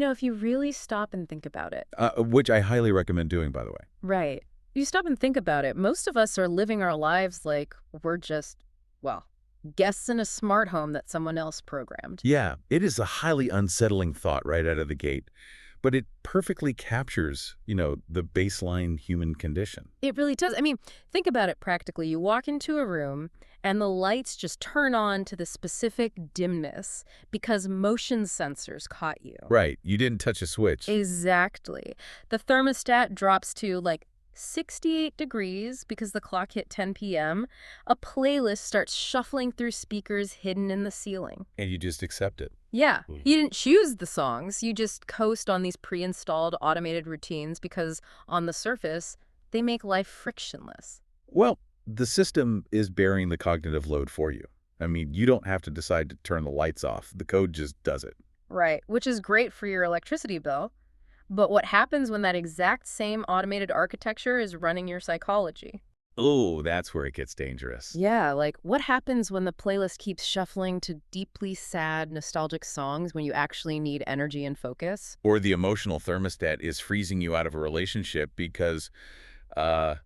If you really stop and think about it. Which I highly recommend doing, by the way. Right. You stop and think about it. Most of us are living our lives like we're just, well, guests in a smart home that someone else programmed. Yeah, it is a highly unsettling thought right out of the gate, but it perfectly captures, the baseline human condition. It really does. Think about it practically. You walk into a room and the lights just turn on to the specific dimness because motion sensors caught you. Right, you didn't touch a switch. Exactly. The thermostat drops to like 68 degrees because the clock hit 10 p.m. A playlist starts shuffling through speakers hidden in the ceiling. And you just accept it. Yeah, you didn't choose the songs. You just coast on these pre-installed automated routines because on the surface, they make life frictionless. Well, the system is bearing the cognitive load for you. You don't have to decide to turn the lights off. The code just does it. Right, which is great for your electricity bill. But what happens when that exact same automated architecture is running your psychology? Oh, that's where it gets dangerous. Yeah, like what happens when the playlist keeps shuffling to deeply sad, nostalgic songs when you actually need energy and focus? Or the emotional thermostat is freezing you out of a relationship because a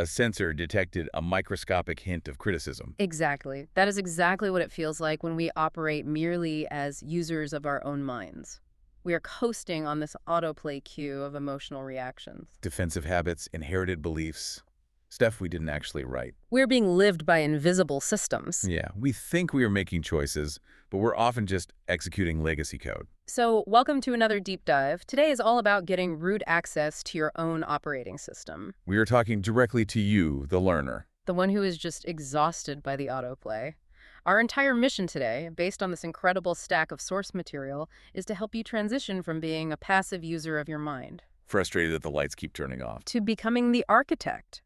sensor detected a microscopic hint of criticism. Exactly. That is exactly what it feels like when we operate merely as users of our own minds. We are coasting on this autoplay queue of emotional reactions. Defensive habits, inherited beliefs, stuff we didn't actually write. We're being lived by invisible systems. Yeah, we think we are making choices, but we're often just executing legacy code. So, welcome to another deep dive. Today is all about getting root access to your own operating system. We are talking directly to you, the learner. The one who is just exhausted by the autoplay. Our entire mission today, based on this incredible stack of source material, is to help you transition from being a passive user of your mind Frustrated that the lights keep turning off. to becoming the architect.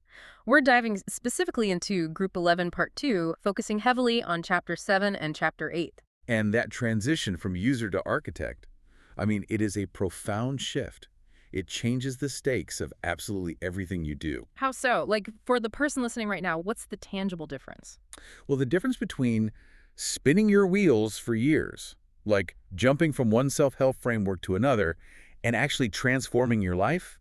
We're diving specifically into Group 11, Part 2, focusing heavily on Chapter 7 and Chapter 8. And that transition from user to architect, it is a profound shift. It changes the stakes of absolutely everything you do. How so? Like, for the person listening right now, what's the tangible difference? Well, the difference between spinning your wheels for years, like jumping from one self-help framework to another, and actually transforming your life,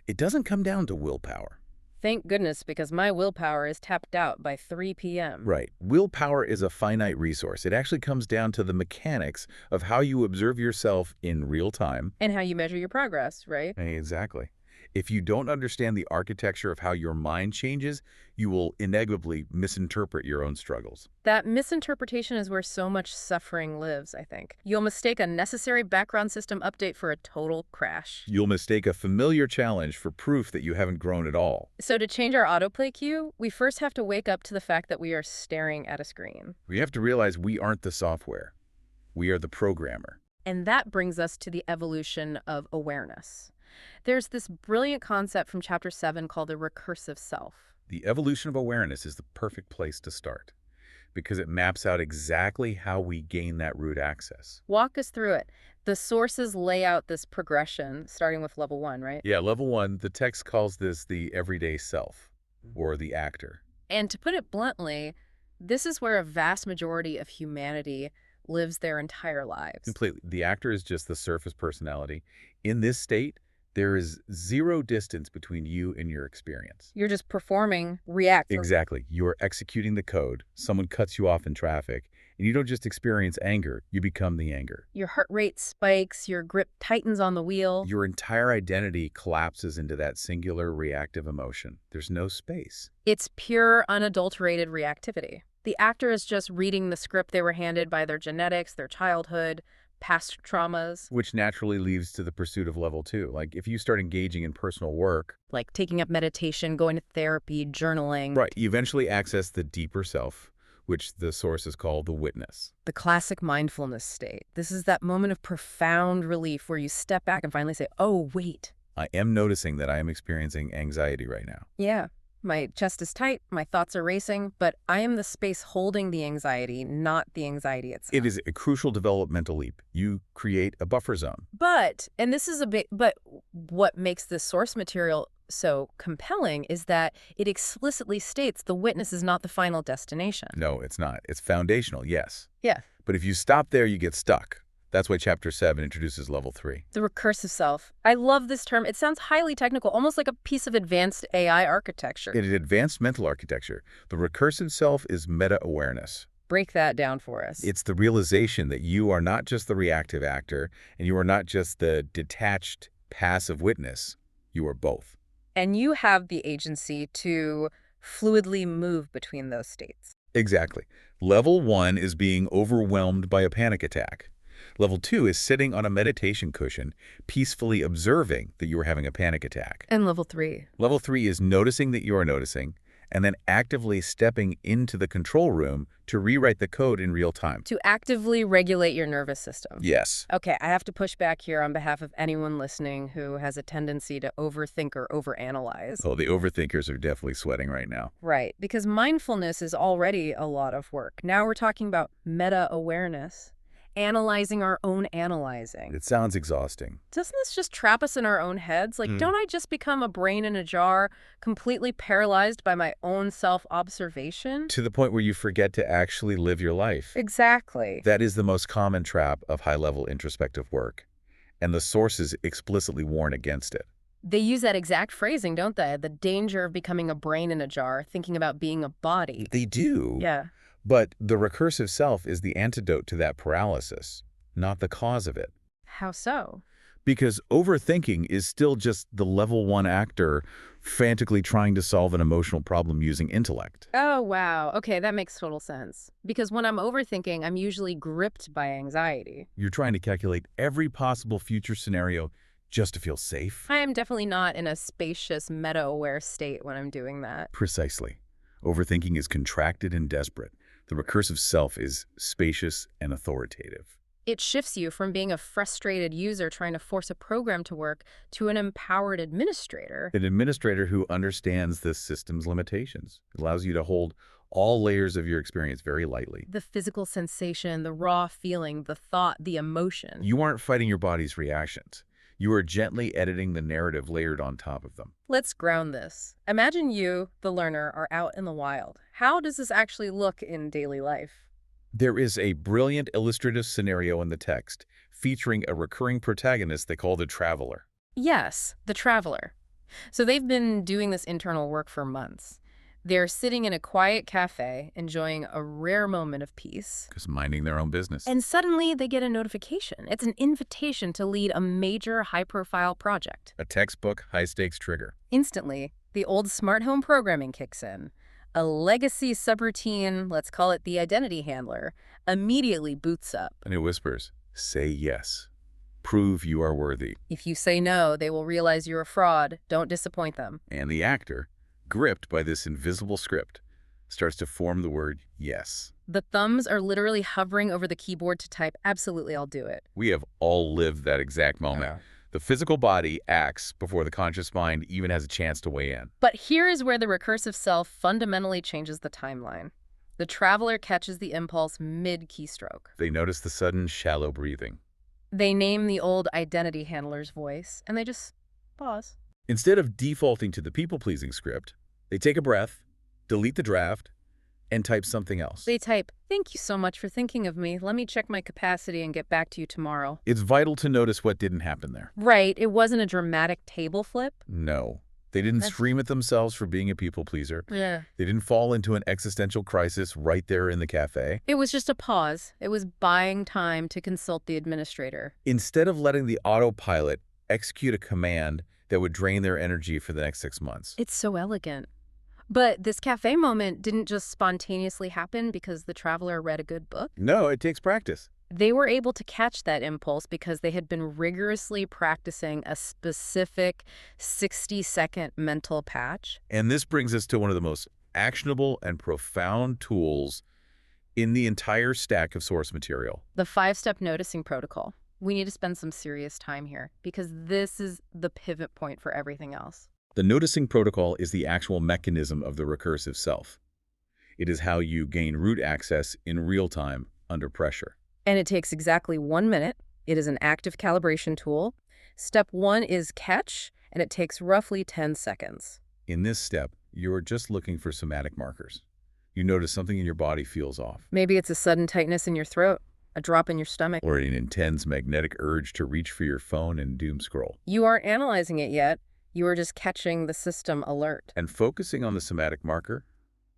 it doesn't come down to willpower. Thank goodness, because my willpower is tapped out by 3 p.m. Right. Willpower is a finite resource. It actually comes down to the mechanics of how you observe yourself in real time. And how you measure your progress, right? Exactly. If you don't understand the architecture of how your mind changes, you will inevitably misinterpret your own struggles. That misinterpretation is where so much suffering lives, I think. You'll mistake a necessary background system update for a total crash. You'll mistake a familiar challenge for proof that you haven't grown at all. So to change our autoplay queue, we first have to wake up to the fact that we are staring at a screen. We have to realize we aren't the software. We are the programmer. And that brings us to the evolution of awareness. There's this brilliant concept from Chapter 7 called the Recursive Self. The evolution of awareness is the perfect place to start because it maps out exactly how we gain that root access. Walk us through it. The sources lay out this progression, starting with level 1, right? Yeah, level 1, the text calls this the everyday self, or the actor. And to put it bluntly, this is where a vast majority of humanity lives their entire lives. Completely. The actor is just the surface personality. In this state, there is zero distance between you and your experience. You're just performing, reacting. Exactly. You are executing the code. Someone cuts you off in traffic, and you don't just experience anger, you become the anger. Your heart rate spikes, your grip tightens on the wheel. Your entire identity collapses into that singular reactive emotion. There's no space. It's pure, unadulterated reactivity. The actor is just reading the script they were handed by their genetics, their childhood, past traumas. Which naturally leads to the pursuit of level 2. Like if you start engaging in personal work, like taking up meditation, going to therapy, journaling. Right. You eventually access the deeper self, which the sources call the witness. The classic mindfulness state. This is that moment of profound relief where you step back and finally say, oh, wait. I am noticing that I am experiencing anxiety right now. Yeah. My chest is tight, my thoughts are racing, but I am the space holding the anxiety, not the anxiety itself. It is a crucial developmental leap. You create a buffer zone. But what makes this source material so compelling is that it explicitly states the witness is not the final destination. No, it's not. It's foundational, yes. Yeah. But if you stop there, you get stuck. That's why Chapter 7 introduces Level 3. The recursive self. I love this term. It sounds highly technical, almost like a piece of advanced AI architecture. In advanced mental architecture, the recursive self is meta-awareness. Break that down for us. It's the realization that you are not just the reactive actor, and you are not just the detached, passive witness. You are both. And you have the agency to fluidly move between those states. Exactly. Level 1 is being overwhelmed by a panic attack. Level 2 is sitting on a meditation cushion, peacefully observing that you are having a panic attack. And level 3? Level 3 is noticing that you are noticing, and then actively stepping into the control room to rewrite the code in real time. To actively regulate your nervous system. Yes. Okay, I have to push back here on behalf of anyone listening who has a tendency to overthink or overanalyze. Oh, the overthinkers are definitely sweating right now. Right, because mindfulness is already a lot of work. Now we're talking about meta-awareness. Analyzing our own analyzing. It sounds exhausting. Doesn't this just trap us in our own heads? Like, don't I just become a brain in a jar, completely paralyzed by my own self-observation? To the point where you forget to actually live your life. Exactly. That is the most common trap of high-level introspective work, and the sources explicitly warn against it. They use that exact phrasing, don't they? The danger of becoming a brain in a jar, thinking about being a body. They do. Yeah. But the recursive self is the antidote to that paralysis, not the cause of it. How so? Because overthinking is still just the level 1 actor frantically trying to solve an emotional problem using intellect. Oh, wow. Okay, that makes total sense. Because when I'm overthinking, I'm usually gripped by anxiety. You're trying to calculate every possible future scenario just to feel safe? I am definitely not in a spacious, meta-aware state when I'm doing that. Precisely. Overthinking is contracted and desperate. The recursive self is spacious and authoritative. It shifts you from being a frustrated user trying to force a program to work to an empowered administrator. An administrator who understands the system's limitations. It allows you to hold all layers of your experience very lightly. The physical sensation, the raw feeling, the thought, the emotion. You aren't fighting your body's reactions. You are gently editing the narrative layered on top of them. Let's ground this. Imagine you, the learner, are out in the wild. How does this actually look in daily life? There is a brilliant illustrative scenario in the text featuring a recurring protagonist they call the Traveler. Yes, the traveler. So they've been doing this internal work for months. They're sitting in a quiet cafe, enjoying a rare moment of peace. Just minding their own business. And suddenly they get a notification. It's an invitation to lead a major high-profile project. A textbook high-stakes trigger. Instantly, the old smart home programming kicks in. A legacy subroutine, let's call it the identity handler, immediately boots up. And it whispers, say yes. Prove you are worthy. If you say no, they will realize you're a fraud. Don't disappoint them. And the actor, gripped by this invisible script, starts to form the word yes. The thumbs are literally hovering over the keyboard to type, absolutely, I'll do it. We have all lived that exact moment. Yeah. The physical body acts before the conscious mind even has a chance to weigh in. But here is where the recursive self fundamentally changes the timeline. The traveler catches the impulse mid-keystroke. They notice the sudden shallow breathing. They name the old identity handler's voice, and they just pause. Instead of defaulting to the people-pleasing script, they take a breath, delete the draft, and type something else. They type, thank you so much for thinking of me. Let me check my capacity and get back to you tomorrow. It's vital to notice what didn't happen there. Right. It wasn't a dramatic table flip. No. They didn't scream at themselves for being a people-pleaser. Yeah. They didn't fall into an existential crisis right there in the cafe. It was just a pause. It was buying time to consult the administrator. Instead of letting the autopilot execute a command that would drain their energy for the next 6 months. It's so elegant. But this cafe moment didn't just spontaneously happen because the traveler read a good book. No, it takes practice. They were able to catch that impulse because they had been rigorously practicing a specific 60-second mental patch. And this brings us to one of the most actionable and profound tools in the entire stack of source material. The 5-step noticing protocol. We need to spend some serious time here because this is the pivot point for everything else. The noticing protocol is the actual mechanism of the recursive self. It is how you gain root access in real time under pressure. And it takes exactly 1 minute. It is an active calibration tool. Step 1 is catch, and it takes roughly 10 seconds. In this step, you're just looking for somatic markers. You notice something in your body feels off. Maybe it's a sudden tightness in your throat, a drop in your stomach. Or an intense magnetic urge to reach for your phone and doom scroll. You aren't analyzing it yet. You are just catching the system alert. And focusing on the somatic marker,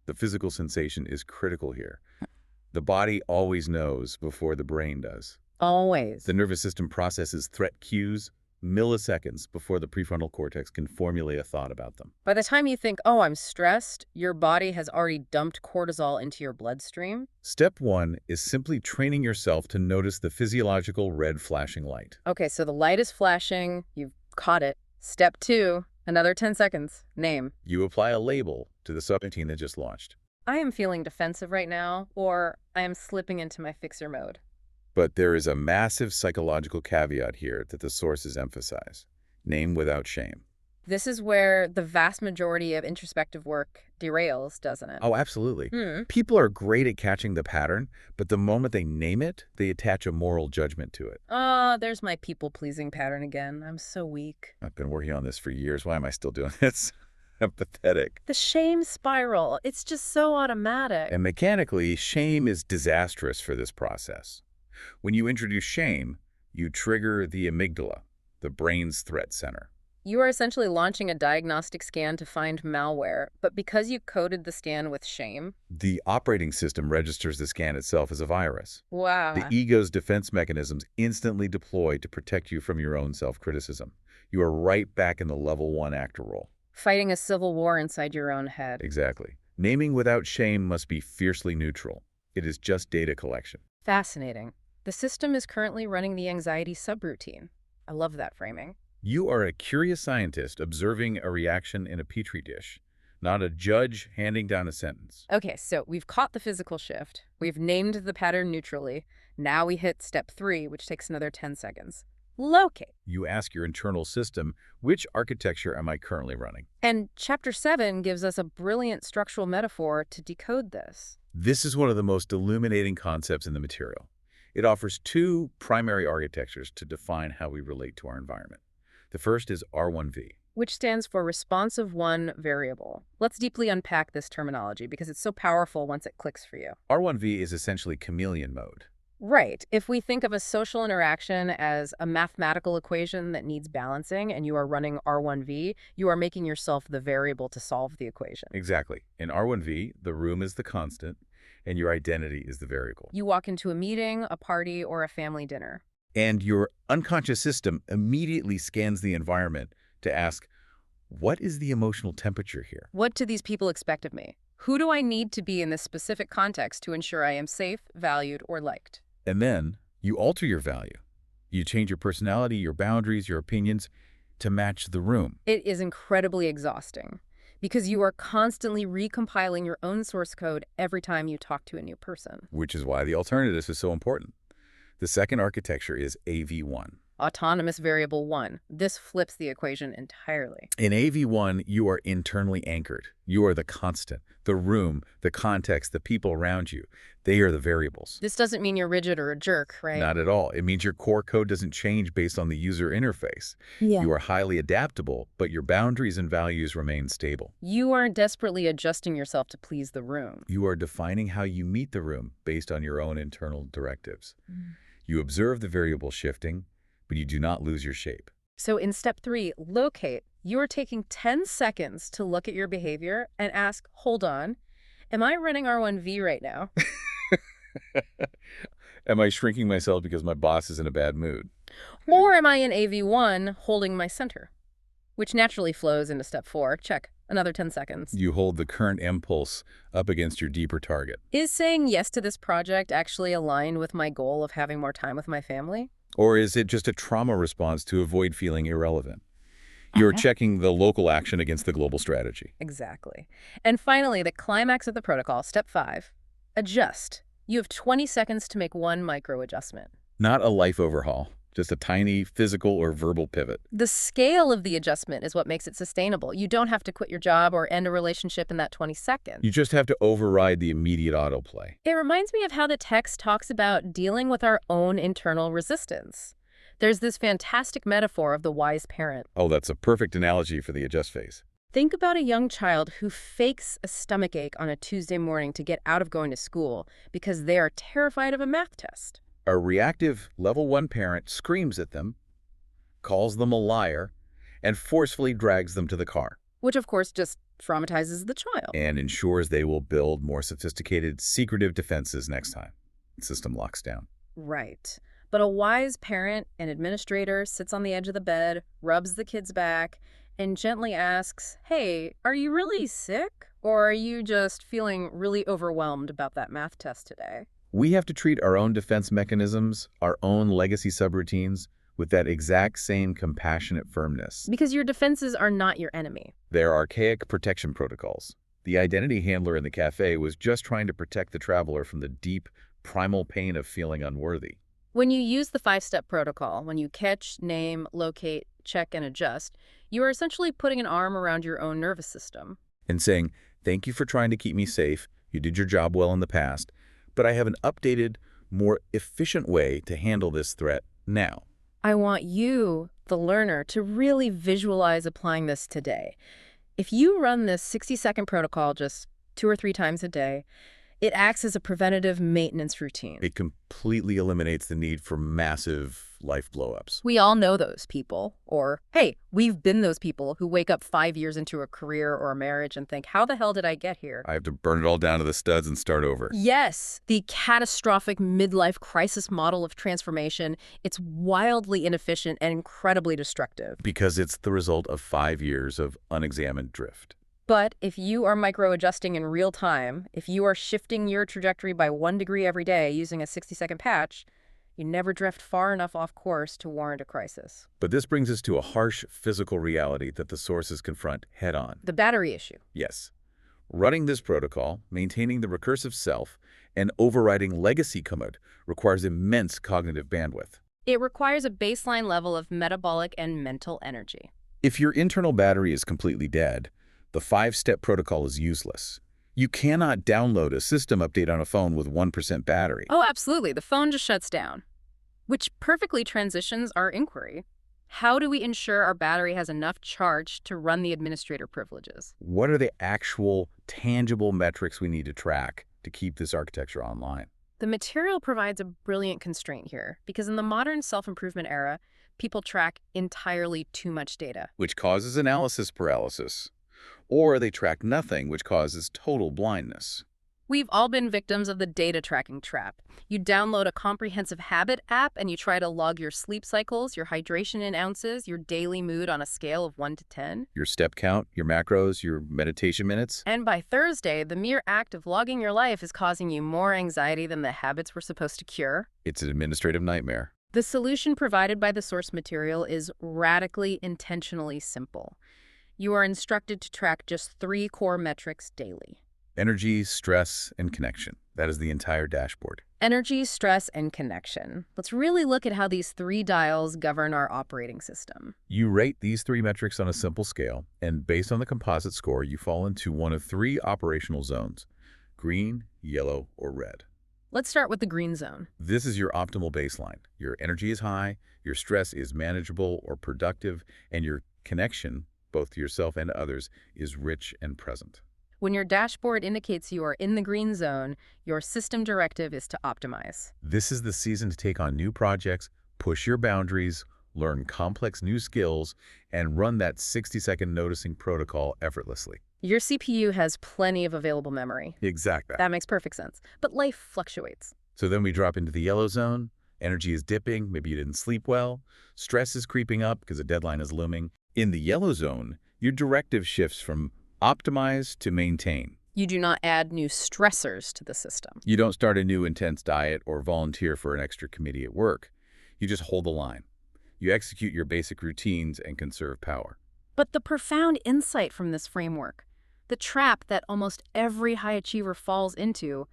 the physical sensation is critical here. The body always knows before the brain does. Always. The nervous system processes threat cues milliseconds before the prefrontal cortex can formulate a thought about them. By the time you think, oh, I'm stressed, your body has already dumped cortisol into your bloodstream. Step 1 is simply training yourself to notice the physiological red flashing light. Okay, so the light is flashing. You've caught it. Step 2, another 10 seconds. Name. You apply a label to the subroutine that just launched. I am feeling defensive right now, or I am slipping into my fixer mode. But there is a massive psychological caveat here that the sources emphasize. Name without shame. This is where the vast majority of introspective work derails, doesn't it? Oh, absolutely. People are great at catching the pattern, but the moment they name it, they attach a moral judgment to it. There's my people-pleasing pattern again. I'm so weak. I've been working on this for years. Why am I still doing this? I'm pathetic. The shame spiral. It's just so automatic. And mechanically, shame is disastrous for this process. When you introduce shame, you trigger the amygdala, the brain's threat center. You are essentially launching a diagnostic scan to find malware, but because you coded the scan with shame... The operating system registers the scan itself as a virus. Wow. The ego's defense mechanisms instantly deploy to protect you from your own self-criticism. You are right back in the level 1 actor role. Fighting a civil war inside your own head. Exactly. Naming without shame must be fiercely neutral. It is just data collection. Fascinating. The system is currently running the anxiety subroutine. I love that framing. You are a curious scientist observing a reaction in a petri dish, not a judge handing down a sentence. Okay, so we've caught the physical shift. We've named the pattern neutrally. Now we hit step 3, which takes another 10 seconds. Locate. You ask your internal system, which architecture am I currently running? And chapter 7 gives us a brilliant structural metaphor to decode this. This is one of the most illuminating concepts in the material. It offers 2 primary architectures to define how we relate to our environment. The first is R1V, which stands for responsive one variable. Let's deeply unpack this terminology because it's so powerful once it clicks for you. R1V is essentially chameleon mode. Right. If we think of a social interaction as a mathematical equation that needs balancing and you are running R1V, you are making yourself the variable to solve the equation. Exactly. In R1V, the room is the constant and your identity is the variable. You walk into a meeting, a party, or a family dinner. And your unconscious system immediately scans the environment to ask, what is the emotional temperature here? What do these people expect of me? Who do I need to be in this specific context to ensure I am safe, valued, or liked? And then you alter your value. You change your personality, your boundaries, your opinions to match the room. It is incredibly exhausting because you are constantly recompiling your own source code every time you talk to a new person. Which is why the alternatives is so important. The second architecture is AV1. Autonomous variable 1. This flips the equation entirely. In AV1, you are internally anchored. You are the constant, the room, the context, the people around you. They are the variables. This doesn't mean you're rigid or a jerk, right? Not at all. It means your core code doesn't change based on the user interface. Yeah. You are highly adaptable, but your boundaries and values remain stable. You aren't desperately adjusting yourself to please the room. You are defining how you meet the room based on your own internal directives. You observe the variable shifting, but you do not lose your shape. So in step 3, locate, you are taking 10 seconds to look at your behavior and ask, hold on, am I running R1V right now? Am I shrinking myself because my boss is in a bad mood? Or am I in AV1 holding my center? Which naturally flows into step 4. Check. Another 10 seconds. You hold the current impulse up against your deeper target. Is saying yes to this project actually aligned with my goal of having more time with my family? Or is it just a trauma response to avoid feeling irrelevant? You're checking the local action against the global strategy. Exactly. And finally, the climax of the protocol, step 5, adjust. You have 20 seconds to make one micro adjustment. Not a life overhaul, just a tiny physical or verbal pivot. The scale of the adjustment is what makes it sustainable. You don't have to quit your job or end a relationship in that 20 seconds. You just have to override the immediate autoplay. It reminds me of how the text talks about dealing with our own internal resistance. There's this fantastic metaphor of the wise parent. Oh, that's a perfect analogy for the adjust phase. Think about a young child who fakes a stomachache on a Tuesday morning to get out of going to school because they are terrified of a math test. A reactive level 1 parent screams at them, calls them a liar, and forcefully drags them to the car, Which, of course, just traumatizes the child. and ensures they will build more sophisticated, secretive defenses next time the system locks down. Right. But a wise parent and administrator sits on the edge of the bed, rubs the kid's back, and gently asks, "Hey, are you really sick? Or are you just feeling really overwhelmed about that math test today?" We have to treat our own defense mechanisms, our own legacy subroutines, with that exact same compassionate firmness. Because your defenses are not your enemy. They're archaic protection protocols. The identity handler in the cafe was just trying to protect the traveler from the deep, primal pain of feeling unworthy. When you use the five-step protocol, when you catch, name, locate, check, and adjust, you are essentially putting an arm around your own nervous system. And saying, thank you for trying to keep me safe, you did your job well in the past, but I have an updated, more efficient way to handle this threat now. I want you, the learner, to really visualize applying this today. If you run this 60-second protocol just 2 or 3 times a day, it acts as a preventative maintenance routine. It completely eliminates the need for massive life blowups. We all know those people. Or, hey, we've been those people who wake up 5 years into a career or a marriage and think, how the hell did I get here? I have to burn it all down to the studs and start over. Yes, the catastrophic midlife crisis model of transformation. It's wildly inefficient and incredibly destructive. Because it's the result of 5 years of unexamined drift. But if you are micro-adjusting in real time, if you are shifting your trajectory by 1 degree every day using a 60-second patch, you never drift far enough off course to warrant a crisis. But this brings us to a harsh physical reality that the sources confront head-on. The battery issue. Yes. Running this protocol, maintaining the recursive self, and overriding legacy command requires immense cognitive bandwidth. It requires a baseline level of metabolic and mental energy. If your internal battery is completely dead, the 5-step protocol is useless. You cannot download a system update on a phone with 1% battery. Oh, absolutely. The phone just shuts down. Which perfectly transitions our inquiry. How do we ensure our battery has enough charge to run the administrator privileges? What are the actual, tangible metrics we need to track to keep this architecture online? The material provides a brilliant constraint here, because in the modern self-improvement era, people track entirely too much data. Which causes analysis paralysis. Or they track nothing, which causes total blindness. We've all been victims of the data tracking trap. You download a comprehensive habit app and you try to log your sleep cycles, your hydration in ounces, your daily mood on a scale of 1 to 10. Your step count, your macros, your meditation minutes. And by Thursday, the mere act of logging your life is causing you more anxiety than the habits were supposed to cure. It's an administrative nightmare. The solution provided by the source material is radically, intentionally simple. You are instructed to track just 3 core metrics daily. Energy, stress, and connection. That is the entire dashboard. Energy, stress, and connection. Let's really look at how these 3 dials govern our operating system. You rate these 3 metrics on a simple scale, and based on the composite score, you fall into one of 3 operational zones: green, yellow, or red. Let's start with the green zone. This is your optimal baseline. Your energy is high, your stress is manageable or productive, and your connection, both to yourself and others, is rich and present. When your dashboard indicates you are in the green zone, your system directive is to optimize. This is the season to take on new projects, push your boundaries, learn complex new skills, and run that 60-second noticing protocol effortlessly. Your CPU has plenty of available memory. Exactly. That makes perfect sense. But life fluctuates. So then we drop into the yellow zone. Energy is dipping. Maybe you didn't sleep well. Stress is creeping up because a deadline is looming. In the yellow zone, your directive shifts from optimize to maintain. You do not add new stressors to the system. You don't start a new intense diet or volunteer for an extra committee at work. You just hold the line. You execute your basic routines and conserve power. But the profound insight from this framework, the trap that almost every high achiever falls into,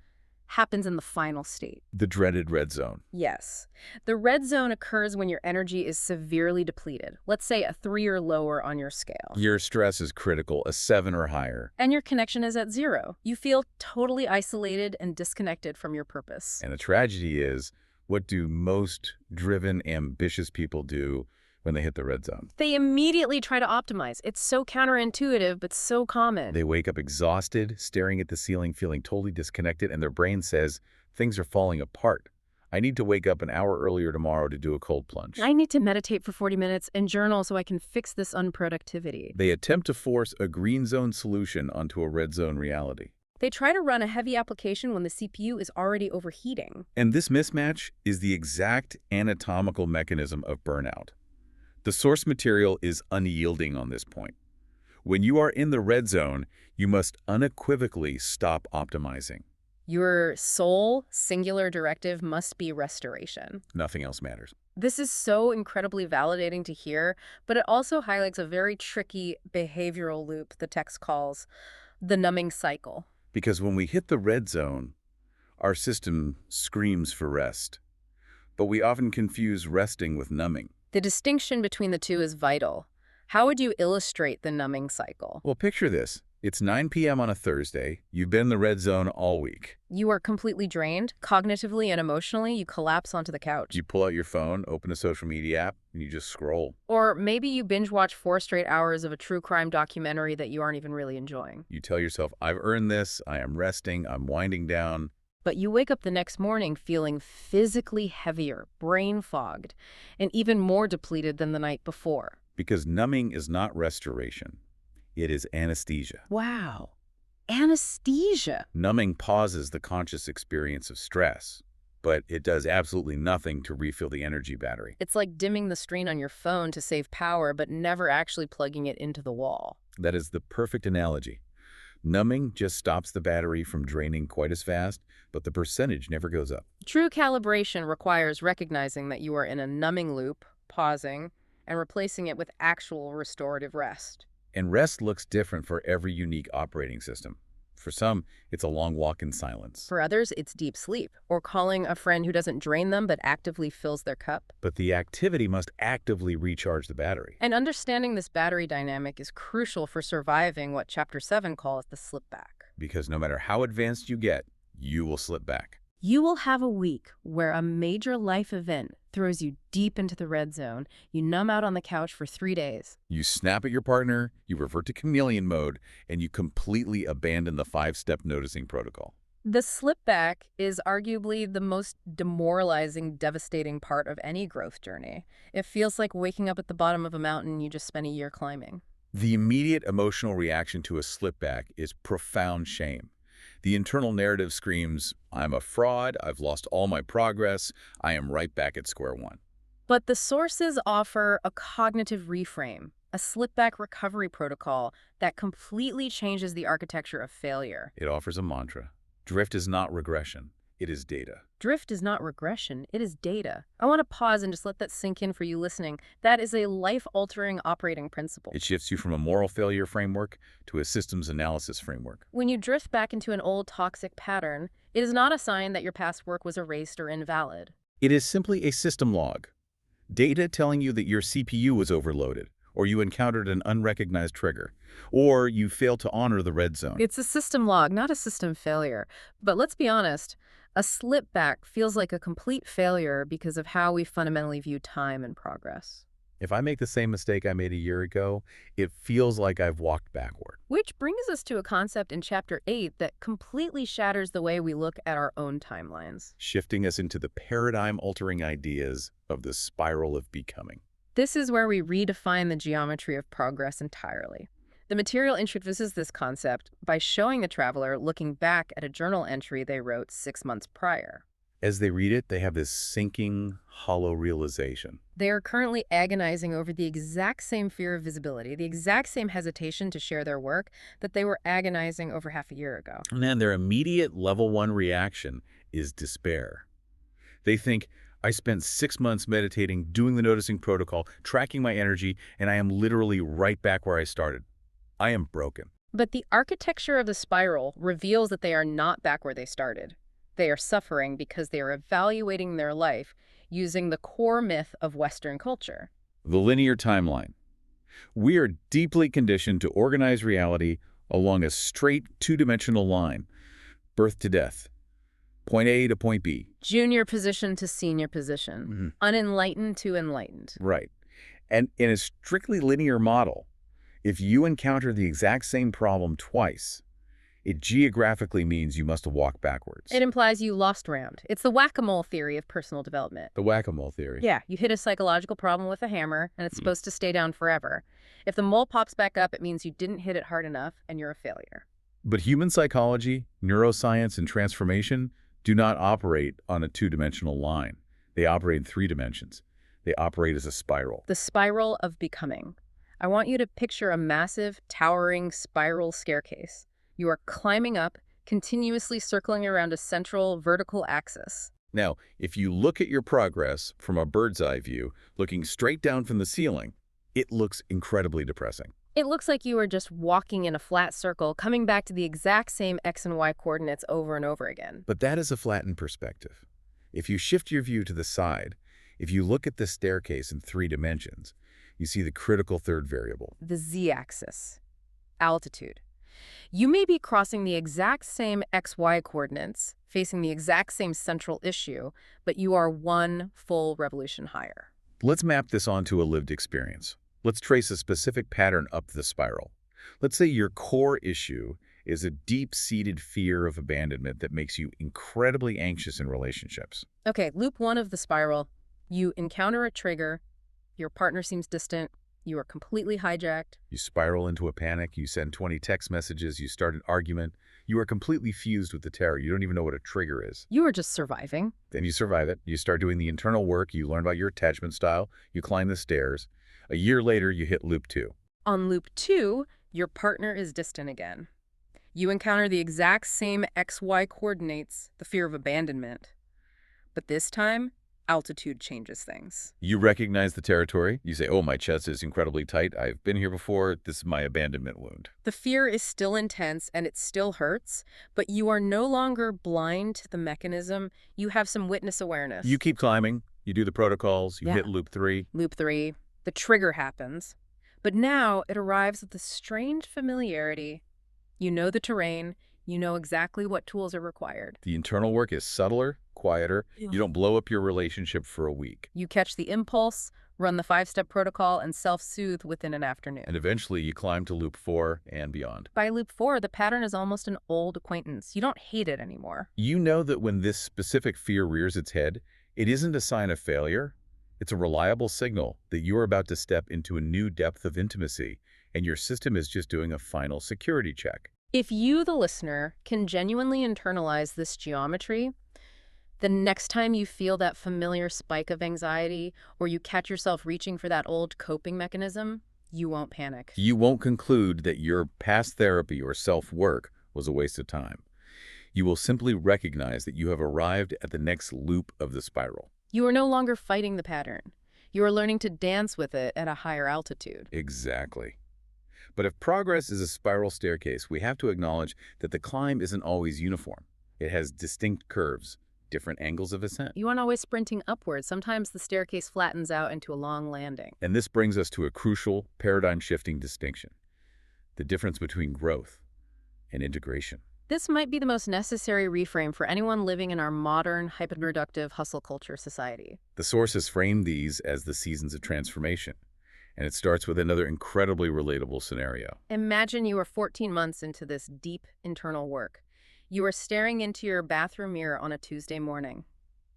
happens in the final state. The dreaded red zone. Yes. The red zone occurs when your energy is severely depleted. Let's say a 3 or lower on your scale. Your stress is critical, a 7 or higher. And your connection is at 0. You feel totally isolated and disconnected from your purpose. And the tragedy is, what do most driven, ambitious people do when they hit the red zone? They immediately try to optimize. It's so counterintuitive, but so common. They wake up exhausted, staring at the ceiling, feeling totally disconnected, and their brain says, things are falling apart. I need to wake up an hour earlier tomorrow to do a cold plunge. I need to meditate for 40 minutes and journal so I can fix this unproductivity. They attempt to force a green zone solution onto a red zone reality. They try to run a heavy application when the CPU is already overheating. And this mismatch is the exact anatomical mechanism of burnout. The source material is unyielding on this point. When you are in the red zone, you must unequivocally stop optimizing. Your sole, singular directive must be restoration. Nothing else matters. This is so incredibly validating to hear, but it also highlights a very tricky behavioral loop the text calls the numbing cycle. Because when we hit the red zone, our system screams for rest. But we often confuse resting with numbing. The distinction between the two is vital. How would you illustrate the numbing cycle? Well, picture this. It's 9 p.m. on a Thursday. You've been in the red zone all week. You are completely drained, cognitively and emotionally. You collapse onto the couch. You pull out your phone, open a social media app, and you just scroll. Or maybe you binge watch 4 straight hours of a true crime documentary that you aren't even really enjoying. You tell yourself, I've earned this, I am resting, I'm winding down. But you wake up the next morning feeling physically heavier, brain fogged, and even more depleted than the night before. Because numbing is not restoration. It is anesthesia. Wow. Anesthesia. Numbing pauses the conscious experience of stress, but it does absolutely nothing to refill the energy battery. It's like dimming the screen on your phone to save power, but never actually plugging it into the wall. That is the perfect analogy. Numbing just stops the battery from draining quite as fast, but the percentage never goes up. True calibration requires recognizing that you are in a numbing loop, pausing, and replacing it with actual restorative rest. And rest looks different for every unique operating system. For some, it's a long walk in silence. For others, it's deep sleep, or calling a friend who doesn't drain them but actively fills their cup. But the activity must actively recharge the battery. And understanding this battery dynamic is crucial for surviving what Chapter 7 calls the slip back. Because no matter how advanced you get, you will slip back. You will have a week where a major life event throws you deep into the red zone. You numb out on the couch for 3 days. You snap at your partner, you revert to chameleon mode, and you completely abandon the 5-step noticing protocol. The slip back is arguably the most demoralizing, devastating part of any growth journey. It feels like waking up at the bottom of a mountain you just spent a year climbing. The immediate emotional reaction to a slip back is profound shame. The internal narrative screams, I'm a fraud, I've lost all my progress, I am right back at square one. But the sources offer a cognitive reframe, a slip-back recovery protocol that completely changes the architecture of failure. It offers a mantra. Drift is not regression, it is data. Drift is not regression, it is data. I want to pause and just let that sink in for you listening. That is a life-altering operating principle. It shifts you from a moral failure framework to a systems analysis framework. When you drift back into an old toxic pattern, it is not a sign that your past work was erased or invalid. It is simply a system log. Data telling you that your CPU was overloaded, or you encountered an unrecognized trigger, or you failed to honor the red zone. It's a system log, not a system failure. But let's be honest, a slip back feels like a complete failure because of how we fundamentally view time and progress. If I make the same mistake I made a year ago, it feels like I've walked backward. Which brings us to a concept in Chapter 8 that completely shatters the way we look at our own timelines. Shifting us into the paradigm-altering ideas of the spiral of becoming. This is where we redefine the geometry of progress entirely. The material introduces this concept by showing the traveler looking back at a journal entry they wrote 6 months prior. As they read it, they have this sinking, hollow realization. They are currently agonizing over the exact same fear of visibility, the exact same hesitation to share their work that they were agonizing over half a year ago. And then their immediate level 1 reaction is despair. They think, I spent 6 months meditating, doing the noticing protocol, tracking my energy, and I am literally right back where I started. I am broken. But the architecture of the spiral reveals that they are not back where they started. They are suffering because they are evaluating their life using the core myth of Western culture. The linear timeline. We are deeply conditioned to organize reality along a straight two-dimensional line, birth to death, point A to point B. Junior position to senior position, unenlightened to enlightened. Right. And in a strictly linear model, if you encounter the exact same problem twice, It geographically means you must walk backwards. It implies you lost ground. It's the whack-a-mole theory of personal development. The whack-a-mole theory. Yeah, you hit a psychological problem with a hammer, and it's supposed to stay down forever. If the mole pops back up, it means you didn't hit it hard enough, and you're a failure. But human psychology, neuroscience, and transformation do not operate on a two-dimensional line. They operate in 3 dimensions. They operate as a spiral. The spiral of becoming. I want you to picture a massive, towering spiral staircase. You are climbing up, continuously circling around a central vertical axis. Now, if you look at your progress from a bird's eye view, looking straight down from the ceiling, it looks incredibly depressing. It looks like you are just walking in a flat circle, coming back to the exact same X and Y coordinates over and over again. But that is a flattened perspective. If you shift your view to the side, if you look at the staircase in 3 dimensions, you see the critical third variable. The z-axis. Altitude. You may be crossing the exact same XY coordinates, facing the exact same central issue, but you are 1 full revolution higher. Let's map this onto a lived experience. Let's trace a specific pattern up the spiral. Let's say your core issue is a deep-seated fear of abandonment that makes you incredibly anxious in relationships. Okay, loop 1 of the spiral. You encounter a trigger, your partner seems distant, you are completely hijacked. You spiral into a panic, you send 20 text messages, you start an argument. You are completely fused with the terror. You don't even know what a trigger is. You are just surviving. Then you survive it. You start doing the internal work. You learn about your attachment style. You climb the stairs. A year later, you hit loop 2. On loop 2, your partner is distant again. You encounter the exact same XY coordinates, the fear of abandonment. But this time, altitude changes things. You recognize the territory. You say, oh, my chest is incredibly tight. I've been here before. This is my abandonment wound. The fear is still intense and it still hurts, but you are no longer blind to the mechanism. You have some witness awareness. You keep climbing. You do the protocols. You hit loop 3. Loop 3. The trigger happens. But now it arrives with a strange familiarity. You know the terrain. You know exactly what tools are required. The internal work is subtler, quieter. You don't blow up your relationship for a week. You catch the impulse, run the 5-step protocol, and self-soothe within an afternoon. And eventually you climb to loop 4 and beyond. By loop 4, the pattern is almost an old acquaintance. You don't hate it anymore. You know that when this specific fear rears its head, it isn't a sign of failure. It's a reliable signal that you're about to step into a new depth of intimacy, and your system is just doing a final security check. If you, the listener, can genuinely internalize this geometry, the next time you feel that familiar spike of anxiety or you catch yourself reaching for that old coping mechanism, you won't panic. You won't conclude that your past therapy or self-work was a waste of time. You will simply recognize that you have arrived at the next loop of the spiral. You are no longer fighting the pattern. You are learning to dance with it at a higher altitude. Exactly. But if progress is a spiral staircase, we have to acknowledge that the climb isn't always uniform. It has distinct curves, different angles of ascent. You aren't always sprinting upwards. Sometimes the staircase flattens out into a long landing. And this brings us to a crucial, paradigm-shifting distinction: the difference between growth and integration. This might be the most necessary reframe for anyone living in our modern, hyper-productive hustle culture society. The sources frame these as the seasons of transformation. And it starts with another incredibly relatable scenario. Imagine you are 14 months into this deep internal work. You are staring into your bathroom mirror on a Tuesday morning,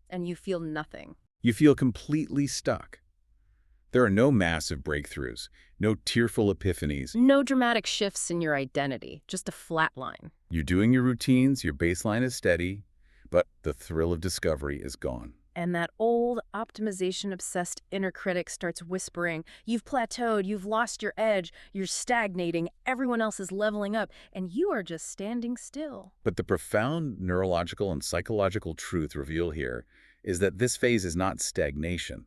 and you feel nothing. You feel completely stuck. There are no massive breakthroughs, no tearful epiphanies. No dramatic shifts in your identity, just a flat line. You're doing your routines, your baseline is steady, but the thrill of discovery is gone. And that old optimization-obsessed inner critic starts whispering, you've plateaued, you've lost your edge, you're stagnating, everyone else is leveling up, and you are just standing still. But the profound neurological and psychological truth revealed here is that this phase is not stagnation.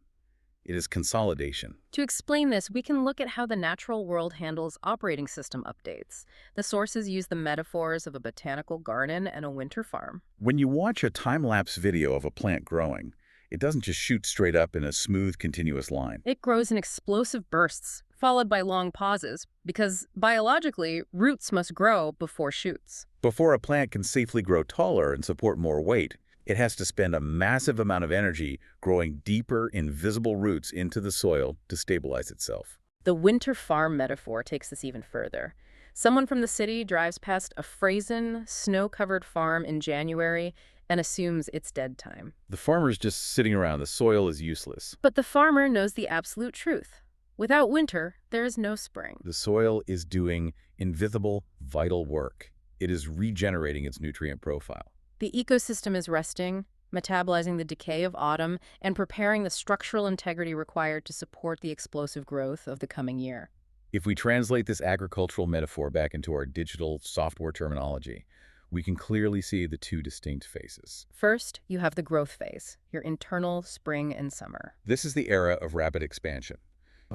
It is consolidation. To explain this, we can look at how the natural world handles operating system updates. The sources use the metaphors of a botanical garden and a winter farm. When you watch a time-lapse video of a plant growing, it doesn't just shoot straight up in a smooth, continuous line. It grows in explosive bursts, followed by long pauses, because biologically, roots must grow before shoots. Before a plant can safely grow taller and support more weight, it has to spend a massive amount of energy growing deeper, invisible roots into the soil to stabilize itself. The winter farm metaphor takes this even further. Someone from the city drives past a frozen, snow-covered farm in January and assumes it's dead time. The farmer's just sitting around. The soil is useless. But the farmer knows the absolute truth. Without winter, there is no spring. The soil is doing invisible, vital work. It is regenerating its nutrient profile. The ecosystem is resting, metabolizing the decay of autumn, and preparing the structural integrity required to support the explosive growth of the coming year. If we translate this agricultural metaphor back into our digital software terminology, we can clearly see the two distinct phases. First, you have the growth phase, your internal spring and summer. This is the era of rapid expansion.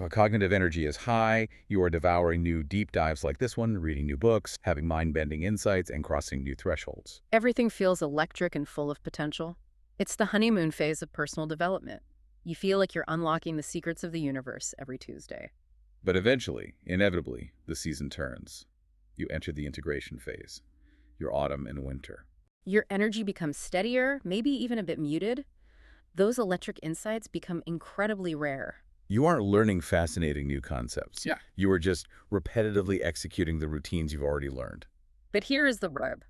Cognitive energy is high. You are devouring new deep dives like this one, reading new books, having mind-bending insights, and crossing new thresholds. Everything feels electric and full of potential. It's the honeymoon phase of personal development. You feel like you're unlocking the secrets of the universe every Tuesday. But eventually, inevitably, the season turns. You enter the integration phase, your autumn and winter. Your energy becomes steadier, maybe even a bit muted. Those electric insights become incredibly rare. You aren't learning fascinating new concepts. Yeah. You are just repetitively executing the routines you've already learned. But here is the rub.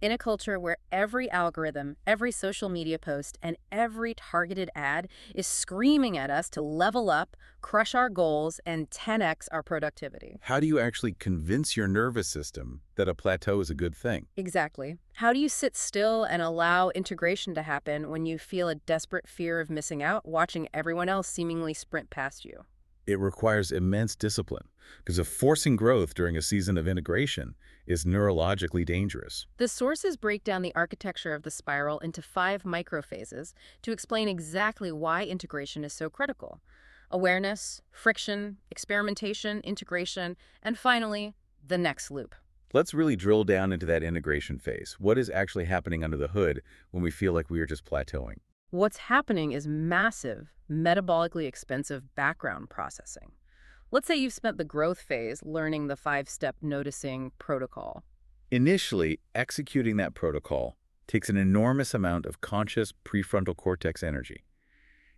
In a culture where every algorithm, every social media post, and every targeted ad is screaming at us to level up, crush our goals, and 10x our productivity. How do you actually convince your nervous system that a plateau is a good thing? Exactly. How do you sit still and allow integration to happen when you feel a desperate fear of missing out, watching everyone else seemingly sprint past you? It requires immense discipline, because forcing growth during a season of integration is neurologically dangerous. The sources break down the architecture of the spiral into 5 microphases to explain exactly why integration is so critical. Awareness, friction, experimentation, integration, and finally, the next loop. Let's really drill down into that integration phase. What is actually happening under the hood when we feel like we are just plateauing? What's happening is massive, metabolically expensive background processing. Let's say you've spent the growth phase learning the 5-step noticing protocol. Initially, executing that protocol takes an enormous amount of conscious prefrontal cortex energy.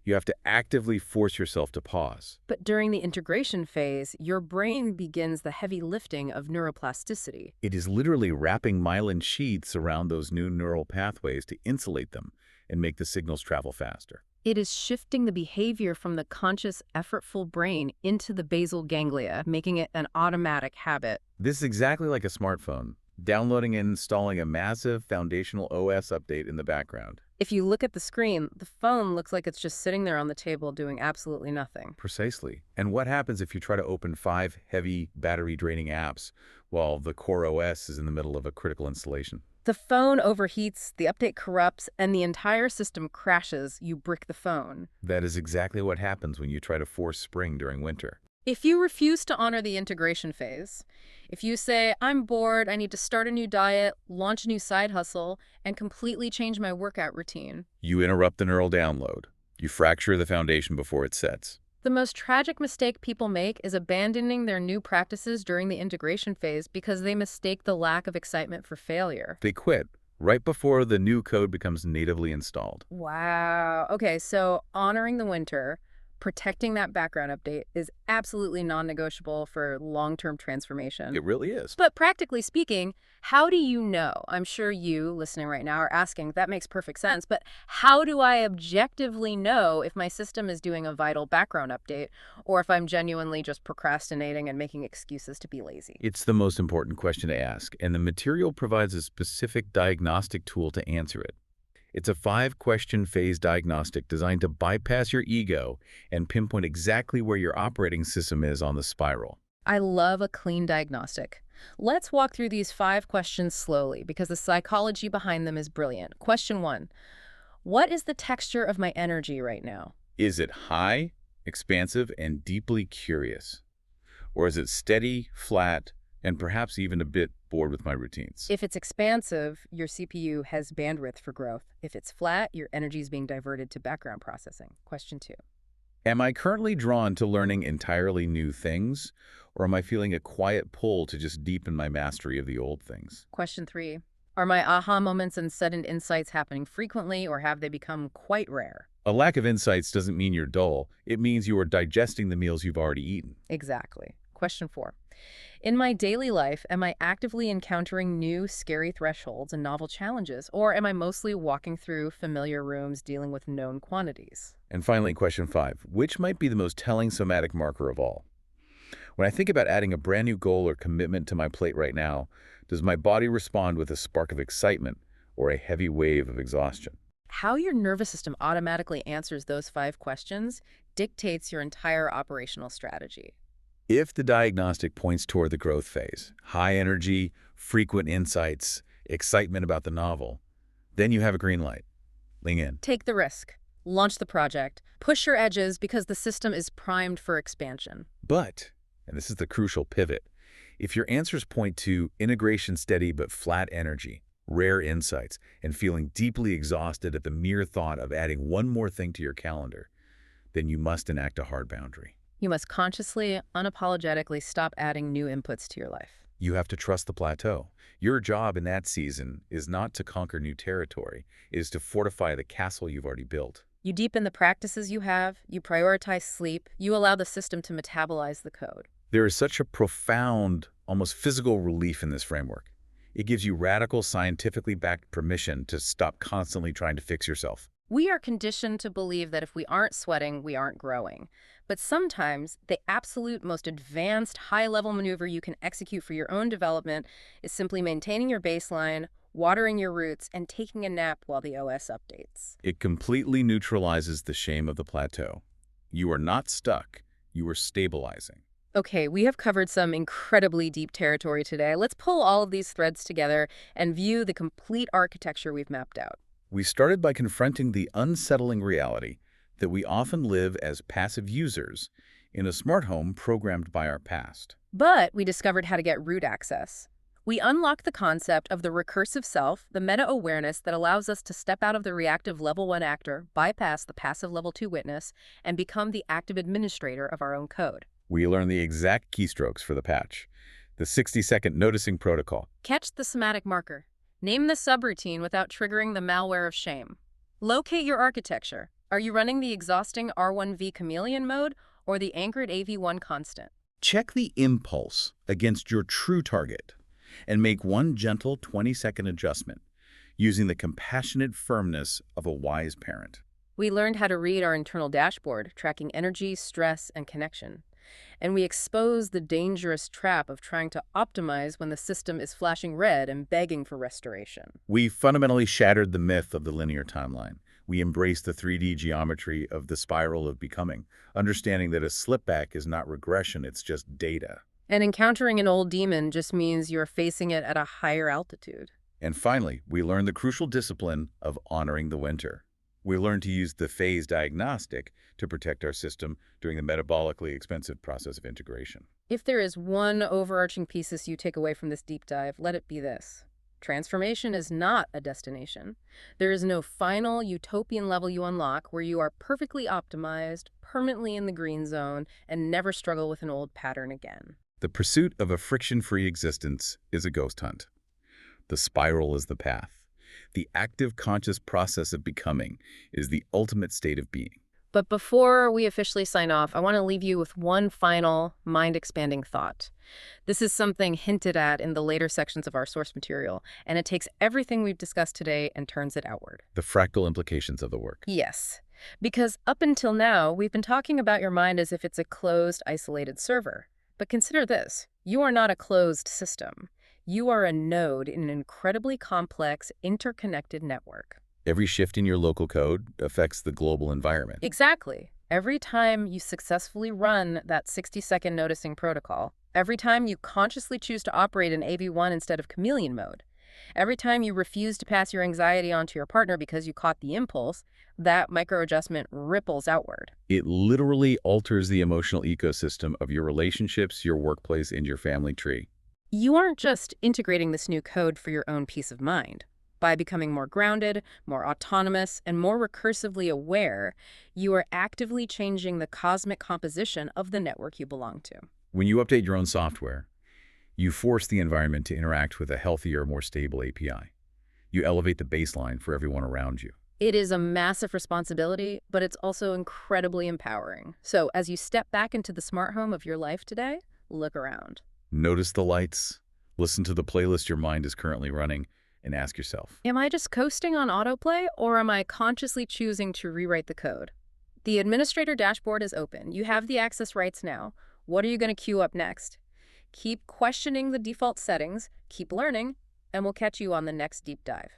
You have to actively force yourself to pause. But during the integration phase, your brain begins the heavy lifting of neuroplasticity. It is literally wrapping myelin sheaths around those new neural pathways to insulate them and make the signals travel faster. It is shifting the behavior from the conscious, effortful brain into the basal ganglia, making it an automatic habit. This is exactly like a smartphone, downloading and installing a massive foundational OS update in the background. If you look at the screen, the phone looks like it's just sitting there on the table doing absolutely nothing. Precisely. And what happens if you try to open 5 heavy, battery-draining apps while the core OS is in the middle of a critical installation? The phone overheats, the update corrupts, and the entire system crashes. You brick the phone. That is exactly what happens when you try to force spring during winter. If you refuse to honor the integration phase, if you say, I'm bored, I need to start a new diet, launch a new side hustle, and completely change my workout routine, You interrupt the neural download. You fracture the foundation before it sets. the most tragic mistake people make is abandoning their new practices during the integration phase because they mistake the lack of excitement for failure. They quit right before the new code becomes natively installed. Wow. Okay, so honoring the winter, protecting that background update is absolutely non-negotiable for long-term transformation. It really is. But practically speaking, how do you know? I'm sure you, listening right now, are asking, that makes perfect sense, but how do I objectively know if my system is doing a vital background update or if I'm genuinely just procrastinating and making excuses to be lazy? It's the most important question to ask, and the material provides a specific diagnostic tool to answer it. It's a 5-question phase diagnostic designed to bypass your ego and pinpoint exactly where your operating system is on the spiral. I love a clean diagnostic. Let's walk through these 5 questions slowly because the psychology behind them is brilliant. Question 1. What is the texture of my energy right now? Is it high, expansive, and deeply curious? Or is it steady, flat, and perhaps even a bit bored with my routines? If it's expansive, your CPU has bandwidth for growth. If it's flat, your energy is being diverted to background processing. Question 2. Am I currently drawn to learning entirely new things, or am I feeling a quiet pull to just deepen my mastery of the old things? Question 3. Are my aha moments and sudden insights happening frequently, or have they become quite rare? A lack of insights doesn't mean you're dull. It means you are digesting the meals you've already eaten. Exactly. Question 4. In my daily life, am I actively encountering new, scary thresholds and novel challenges, or am I mostly walking through familiar rooms dealing with known quantities? And finally, question 5. Which might be the most telling somatic marker of all? When I think about adding a brand new goal or commitment to my plate right now, does my body respond with a spark of excitement or a heavy wave of exhaustion? How your nervous system automatically answers those 5 questions dictates your entire operational strategy. If the diagnostic points toward the growth phase, high energy, frequent insights, excitement about the novel, then you have a green light. Lean in. Take the risk. Launch the project. Push your edges because the system is primed for expansion. But, and this is the crucial pivot, if your answers point to integration steady but flat energy, rare insights, and feeling deeply exhausted at the mere thought of adding one more thing to your calendar, then you must enact a hard boundary. You must consciously, unapologetically stop adding new inputs to your life. You have to trust the plateau. Your job in that season is not to conquer new territory, it is to fortify the castle you've already built. You deepen the practices you have, you prioritize sleep, you allow the system to metabolize the code. There is such a profound, almost physical relief in this framework. It gives you radical, scientifically backed permission to stop constantly trying to fix yourself. We are conditioned to believe that if we aren't sweating, we aren't growing. But sometimes the absolute most advanced high-level maneuver you can execute for your own development is simply maintaining your baseline, watering your roots, and taking a nap while the OS updates. It completely neutralizes the shame of the plateau. You are not stuck, you are stabilizing. Okay, we have covered some incredibly deep territory today. Let's pull all of these threads together and view the complete architecture we've mapped out. We started by confronting the unsettling reality that we often live as passive users in a smart home programmed by our past. But we discovered how to get root access. We unlocked the concept of the recursive self, the meta-awareness that allows us to step out of the reactive level 1 actor, bypass the passive level 2 witness, and become the active administrator of our own code. We learned the exact keystrokes for the patch, the 60-second noticing protocol. Catch the somatic marker. Name the subroutine without triggering the malware of shame. Locate your architecture. Are you running the exhausting R1V chameleon mode or the anchored AV1 constant? Check the impulse against your true target and make one gentle 20-second adjustment using the compassionate firmness of a wise parent. We learned how to read our internal dashboard, tracking energy, stress, and connection. And we exposed the dangerous trap of trying to optimize when the system is flashing red and begging for restoration. We fundamentally shattered the myth of the linear timeline. We embraced the 3D geometry of the spiral of becoming, understanding that a slipback is not regression, it's just data. And encountering an old demon just means you're facing it at a higher altitude. And finally, we learned the crucial discipline of honoring the winter. We learned to use the phase diagnostic to protect our system during the metabolically expensive process of integration. If there is one overarching thesis you take away from this deep dive, let it be this. Transformation is not a destination. There is no final utopian level you unlock where you are perfectly optimized, permanently in the green zone, and never struggle with an old pattern again. The pursuit of a friction-free existence is a ghost hunt. The spiral is the path. The active conscious process of becoming is the ultimate state of being. But before we officially sign off, I want to leave you with one final mind-expanding thought. This is something hinted at in the later sections of our source material, and it takes everything we've discussed today and turns it outward. The fractal implications of the work. Yes, because up until now, we've been talking about your mind as if it's a closed, isolated server. But consider this. You are not a closed system. You are a node in an incredibly complex, interconnected network. Every shift in your local code affects the global environment. Exactly. Every time you successfully run that 60-second noticing protocol, every time you consciously choose to operate in AV1 instead of chameleon mode, every time you refuse to pass your anxiety on to your partner because you caught the impulse, that micro-adjustment ripples outward. It literally alters the emotional ecosystem of your relationships, your workplace, and your family tree. You aren't just integrating this new code for your own peace of mind. By becoming more grounded, more autonomous, and more recursively aware, you are actively changing the cosmic composition of the network you belong to. When you update your own software, you force the environment to interact with a healthier, more stable API. You elevate the baseline for everyone around you. It is a massive responsibility, but it's also incredibly empowering. So as you step back into the smart home of your life today, look around. Notice the lights, listen to the playlist your mind is currently running, and ask yourself, Am I just coasting on autoplay, or am I consciously choosing to rewrite the code? The administrator dashboard is open. You have the access rights now. What are you going to queue up next? Keep questioning the default settings, keep learning, and we'll catch you on the next deep dive.